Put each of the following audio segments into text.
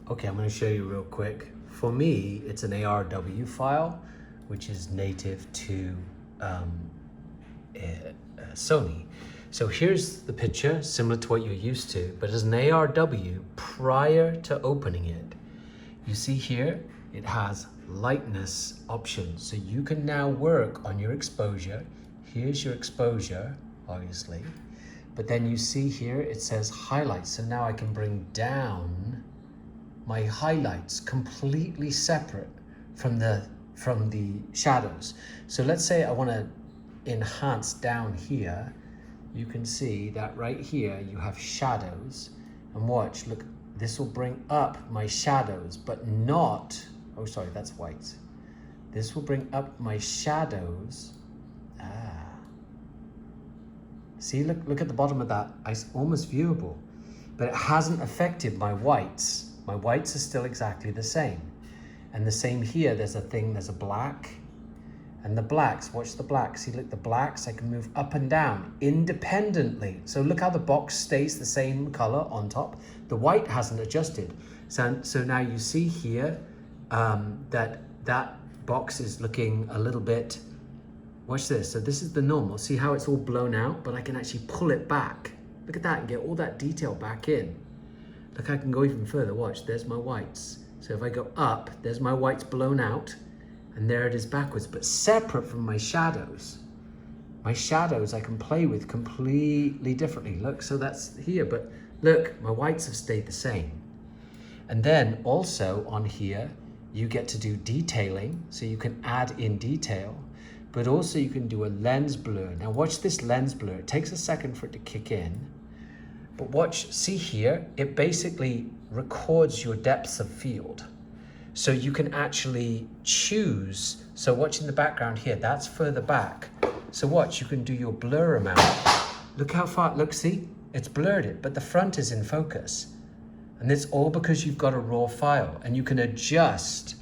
Okay, I'm going to show you real quick. For me, it's an ARW file, which is native to Sony. So here's the picture, similar to what you're used to, but as an ARW, prior to opening it, you see here, it has lightness options. So you can now work on your exposure. Here's your exposure, obviously. But then you see here, it says highlights. So now I can bring down my highlights completely separate from the shadows. So let's say I want to enhance down here. You can see that right here you have shadows, and watch, look, this will bring up my shadows, but not, oh sorry, that's white. This will bring up my shadows. See, look at the bottom of that. It's almost viewable, but it hasn't affected my whites. My whites are still exactly the same. And the same here, there's a black, and the blacks, watch the blacks. See, look, the blacks, I can move up and down independently. So look how the box stays the same color on top. The white hasn't adjusted. So now you see here that box is looking a little bit, watch this. So this is the normal. See how it's all blown out, but I can actually pull it back. Look at that and get all that detail back in. Look, I can go even further. Watch, there's my whites. So if I go up, there's my whites blown out, and there it is backwards, but separate from my shadows. My shadows I can play with completely differently. Look, so that's here, but look, my whites have stayed the same. And then also on here, you get to do detailing, so you can add in detail, but also you can do a lens blur. Now watch this lens blur. It takes a second for it to kick in, but watch, see here, it basically records your depths of field. So you can actually choose, so watch in the background here, that's further back. So watch, you can do your blur amount. Look how far, look, see, it's blurred it, but the front is in focus. And it's all because you've got a raw file, and you can adjust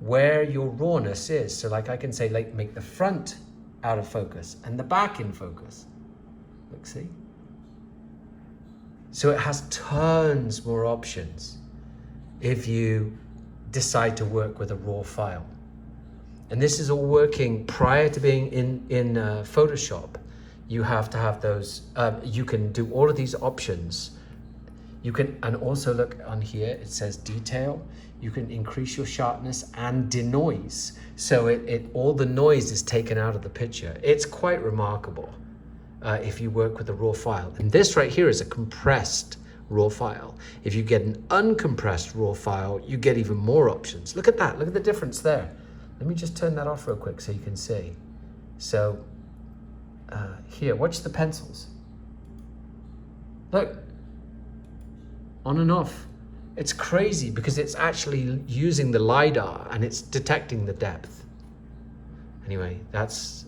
where your rawness is. So like I can say, like, make the front out of focus and the back in focus. Look, see? So it has tons more options if you decide to work with a raw file. And this is all working prior to being in Photoshop. You have to have those, you can do all of these options. You can, and also look on here, it says detail. You can increase your sharpness and denoise. So all the noise is taken out of the picture. It's quite remarkable if you work with a raw file. And this right here is a compressed raw file. If you get an uncompressed raw file, you get even more options. Look at that, look at the difference there. Let me just turn that off real quick so you can see. So here, watch the pencils. Look, on and off. It's crazy because it's actually using the LiDAR and it's detecting the depth. Anyway, that's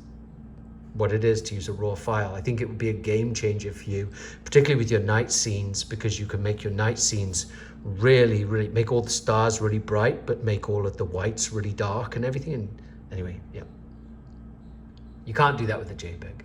what it is to use a raw file. I think it would be a game changer for you, particularly with your night scenes, because you can make your night scenes really, really, make all the stars really bright, but make all of the whites really dark and everything. And anyway, yeah. You can't do that with a JPEG.